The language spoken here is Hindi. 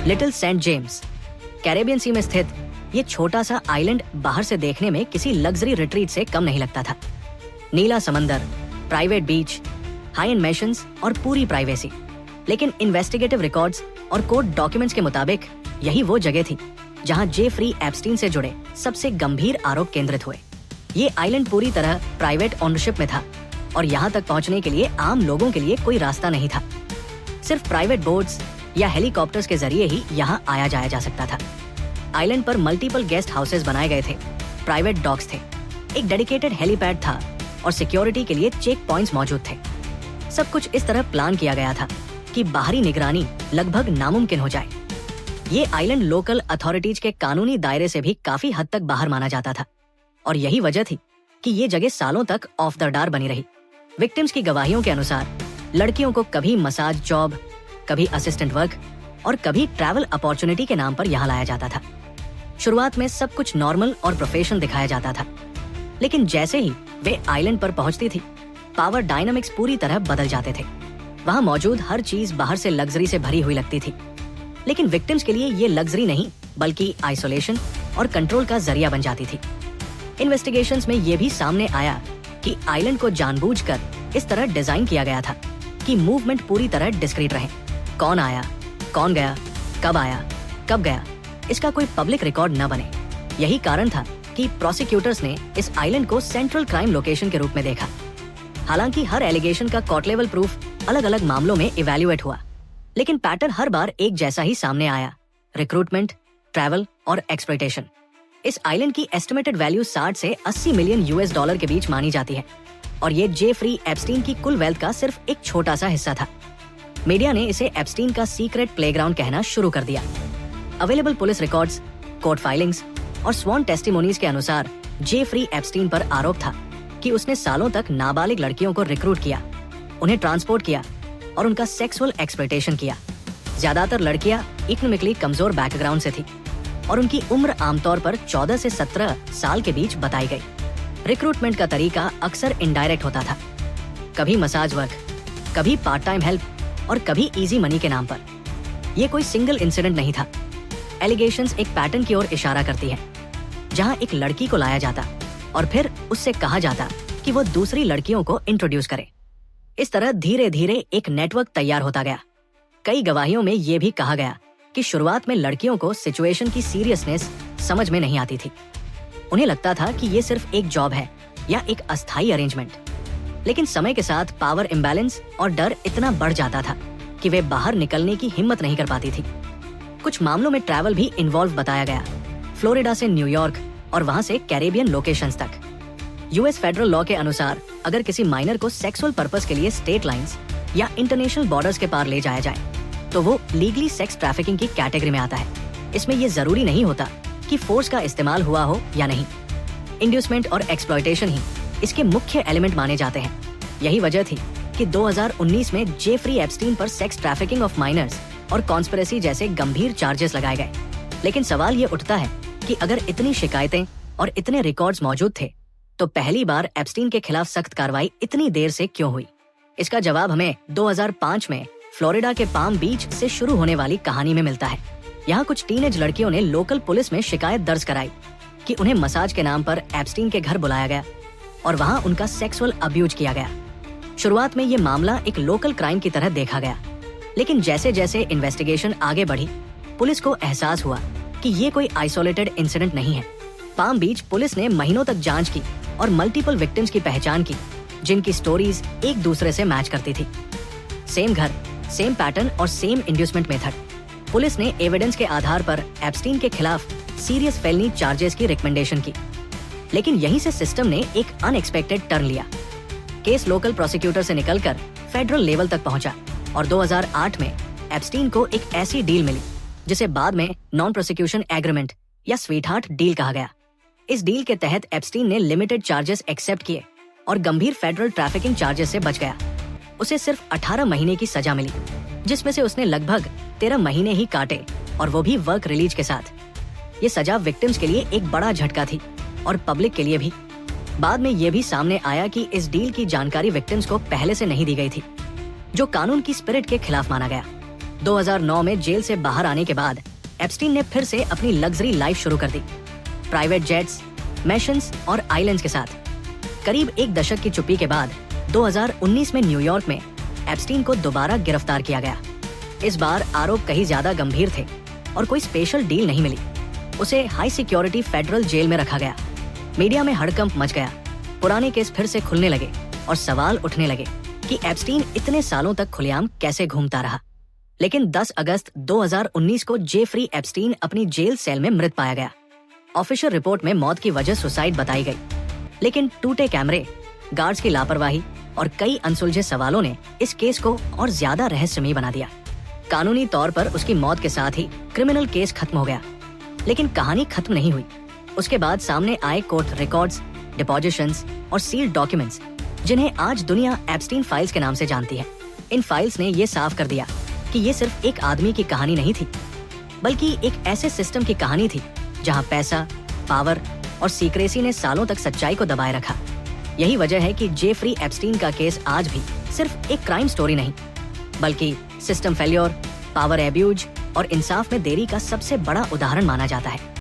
Little Saint James Caribbean sea में स्थित ये छोटा सा आइलैंड बाहर से देखने में किसी लग्जरी रिट्रीट से कम नहीं लगता था। नीला समंदर, प्राइवेट बीच, हाई एंड मैशंस और पूरी प्राइवेसी। लेकिन इन्वेस्टिगेटिव रिकॉर्ड्स और कोर्ट डॉक्यूमेंट्स के मुताबिक यही वो जगह थी जहां जेफरी एप्स्टीन से जुड़े सबसे गंभीर आरोप केंद्रित हुए। ये आइलैंड पूरी तरह प्राइवेट ओनरशिप में था और यहाँ तक पहुँचने के लिए आम लोगों के लिए कोई रास्ता नहीं था। सिर्फ प्राइवेट बोट्स या हेलीकॉप्टर्स के जरिए ही यहाँ आया जाया जा सकता था। आइलैंड पर मल्टीपल गेस्ट हाउसेस बनाए गए थे, प्राइवेट डॉक्स थे, एक डेडिकेटेड हेलीपैड था और सिक्योरिटी के लिए चेक पॉइंट्स मौजूद थे। सब कुछ इस तरह प्लान किया गया था कि बाहरी निगरानी लगभग नामुमकिन हो जाए। ये आइलैंड लोकल अथॉरिटीज के कानूनी दायरे से भी काफी हद तक बाहर माना जाता था और यही वजह थी कि ये जगह सालों तक ऑफ द डार बनी रही। विक्टिम्स की गवाहियों के अनुसार लड़कियों को कभी मसाज जॉब, कभी असिस्टेंट वर्क और कभी ट्रैवल अपॉर्चुनिटी के नाम पर यहाँ लाया जाता था। शुरुआत में सब कुछ नॉर्मल और प्रोफेशनल दिखाया जाता था, लेकिन जैसे ही वे आइलैंड पर पहुंचती थी, पावर डायनामिक्स पूरी तरह बदल जाते थे। वहां मौजूद हर चीज बाहर से लग्जरी से भरी हुई लगती थी, लेकिन विक्टिम्स के लिए ये लग्जरी नहीं बल्कि आइसोलेशन और कंट्रोल का जरिया बन जाती थी। इन्वेस्टिगेशंस में ये भी सामने आया कि आइलैंड को जानबूझकर इस तरह डिजाइन किया गया था कि मूवमेंट पूरी तरह डिस्क्रीट रहे। कौन आया, कौन गया, कब आया, कब गया, इसका कोई पब्लिक रिकॉर्ड न बने। यही कारण था कि प्रोसिक्यूटर्स ने इस आइलैंड को सेंट्रल क्राइम लोकेशन के रूप में देखा। हालांकि हर एलिगेशन का कोर्ट लेवल प्रूफ अलग अलग मामलों में इवैल्यूएट हुआ, लेकिन पैटर्न हर बार एक जैसा ही सामने आया: रिक्रूटमेंट, ट्रैवल और एक्सप्लॉयटेशन। इस आइलैंड की एस्टिमेटेड वैल्यू 60 से 80 मिलियन यूएस डॉलर के बीच मानी जाती है और ये जेफरी एप्स्टीन की कुल वेल्थ का सिर्फ एक छोटा सा हिस्सा था। मीडिया ने इसे एप्स्टीन का सीक्रेट प्लेग्राउंड कहना शुरू कर दिया। Available police records, court filings और स्वॉन टेस्टिमोनीज के अनुसार जेफरी एप्स्टीन पर आरोप था कि उसने सालों तक नाबालिग लड़कियों को रिक्रूट किया, उन्हें ट्रांसपोर्ट किया और उनका सेक्सुअल एक्सप्लॉयटेशन किया। ज्यादातर लड़कियां इकोनॉमिकली कमजोर बैकग्राउंड से थी और उनकी उम्र आमतौर पर 14 से 17 साल के बीच बताई गई। रिक्रूटमेंट का तरीका अक्सर इनडायरेक्ट होता था, कभी मसाज वर्क, कभी पार्ट टाइम हेल्प और कभी इजी मनी के नाम पर। यह कोई सिंगल इंसिडेंट नहीं था। एलिगेशंस एक पैटर्न की ओर इशारा करती है, जहां एक लड़की को लाया जाता और फिर उससे कहा जाता कि वो दूसरी लड़कियों को इंट्रोड्यूस करे। इस तरह धीरे धीरे एक नेटवर्क तैयार होता गया। कई गवाहियों में ये भी कहा गया कि शुरुआत में लड़कियों को सिचुएशन की सीरियसनेस समझ में नहीं आती थी। उन्हें लगता था कि ये सिर्फ एक जॉब है या एक अस्थायी अरेंजमेंट। लेकिन समय के साथ पावर इम्बैलेंस और डर इतना बढ़ जाता था कि वे बाहर निकलने की हिम्मत नहीं कर पाती थी। कुछ मामलों में ट्रैवल भी इन्वॉल्व बताया गया, फ्लोरिडा से न्यूयॉर्क और वहां से कैरेबियन लोकेशंस तक। यूएस फेडरल लॉ के अनुसार अगर किसी माइनर को सेक्सुअल पर्पस के लिए स्टेट लाइंस या इंटरनेशनल बॉर्डर्स के पार ले जाया जाए तो वो लीगली सेक्स ट्रैफिकिंग की कैटेगरी में आता है। इसमें ये जरूरी नहीं होता कि फोर्स का इस्तेमाल हुआ हो या नहीं। इंड्यूसमेंट और एक्सप्लॉयटेशन ही इसके मुख्य एलिमेंट माने जाते हैं। यही वजह थी कि 2019 में जेफरी एप्स्टीन पर सेक्स ट्रैफिकिंग ऑफ माइनर्स और कॉन्स्पिरेसी जैसे गंभीर चार्जेस लगाए गए। लेकिन सवाल ये उठता है कि अगर इतनी शिकायतें और इतने रिकॉर्ड्स मौजूद थे तो पहली बार एप्स्टीन के खिलाफ सख्त कार्रवाई इतनी देर से क्यों हुई? इसका जवाब हमें 2005 में फ्लोरिडा के पाम बीच से शुरू होने वाली कहानी में मिलता है। यहाँ कुछ टीनेज लड़कियों ने लोकल पुलिस में शिकायत दर्ज कराई कि उन्हें मसाज के नाम पर एप्स्टीन के घर बुलाया गया और वहाँ उनका सेक्सुअल अब्यूज किया गया। शुरुआत में ये मामला एक लोकल क्राइम की तरह देखा गया, लेकिन जैसे जैसे इन्वेस्टिगेशन आगे बढ़ी, पुलिस को एहसास हुआ कि ये कोई आइसोलेटेड इंसिडेंट नहीं है। पाम बीच पुलिस ने महीनों तक जांच की और मल्टीपल विक्टिम्स की पहचान की, जिनकी स्टोरीज एक दूसरे से मैच करती थी। सेम घर, सेम पैटर्न और सेम इंड्यूसमेंट मेथड। पुलिस ने एविडेंस के आधार पर एप्स्टीन के खिलाफ सीरियस फेलनी चार्जेस की रिकमेंडेशन की, लेकिन यहीं से सिस्टम ने एक अनएक्सपेक्टेड टर्न लिया। केस लोकल प्रोसिक्यूटर से निकलकर फेडरल लेवल तक पहुंचा और 2008 में एप्स्टीन को एक ऐसी डील मिली जिसे बाद में नॉन प्रोसिक्यूशन एग्रीमेंट या स्वीटहार्ट डील कहा गया। इस डील के तहत एप्स्टीन ने लिमिटेड चार्जेस एक्सेप्ट किए और गंभीर फेडरल ट्रैफिकिंग चार्जेस से बच गया। उसे सिर्फ 18 महीने की सजा मिली, जिसमें से उसने लगभग 13 महीने ही काटे और वो भी वर्क रिलीज के साथ। ये सजा विक्टिम्स के लिए एक बड़ा झटका थी और पब्लिक के लिए भी। बाद में ये भी सामने आया कि इस डील की जानकारी विक्टिम्स को पहले से नहीं दी गई थी, जो कानून की स्पिरिट के खिलाफ माना गया। 2009 में जेल से बाहर आने के बाद एप्स्टीन ने फिर से अपनी लग्जरी लाइफ शुरू कर दी, प्राइवेट जेट्स, मैशंस और आइलैंड्स के साथ। करीब एक दशक की चुप्पी के बाद 2019 में न्यूयॉर्क में एप्स्टीन को दोबारा गिरफ्तार किया गया। इस बार आरोप कहीं ज्यादा गंभीर थे और कोई स्पेशल डील नहीं मिली। उसे हाई सिक्योरिटी फेडरल जेल में रखा गया। मीडिया में हड़कंप मच गया, पुराने केस फिर से खुलने लगे और सवाल उठने लगे कि एप्स्टीन इतने सालों तक खुलेआम कैसे घूमता रहा। लेकिन 10 अगस्त 2019 को जेफरी एप्स्टीन अपनी जेल सेल में मृत पाया गया। ऑफिशियल रिपोर्ट में मौत की वजह सुसाइड बताई गई, लेकिन टूटे कैमरे, गार्ड्स की लापरवाही और कई अनसुलझे सवालों ने इस केस को और ज्यादा रहस्यमयी बना दिया। कानूनी तौर पर उसकी मौत के साथ ही क्रिमिनल केस खत्म हो गया, लेकिन कहानी खत्म नहीं हुई। उसके बाद सामने आए कोर्ट रिकॉर्ड्स, डिपोजिशंस और सील्ड डॉक्यूमेंट्स, जिन्हें आज दुनिया एप्स्टीन फाइल्स के नाम से जानती है। इन फाइल्स ने ये साफ कर दिया कि ये सिर्फ एक आदमी की कहानी नहीं थी, बल्कि एक ऐसे सिस्टम की कहानी थी जहां पैसा, पावर और सीक्रेसी ने सालों तक सच्चाई को दबाए रखा। यही वजह है कि जेफरी एप्स्टीन का केस आज भी सिर्फ एक क्राइम स्टोरी नहीं, बल्कि सिस्टम फेल्योर, पावर एब्यूज और इंसाफ में देरी का सबसे बड़ा उदाहरण माना जाता है।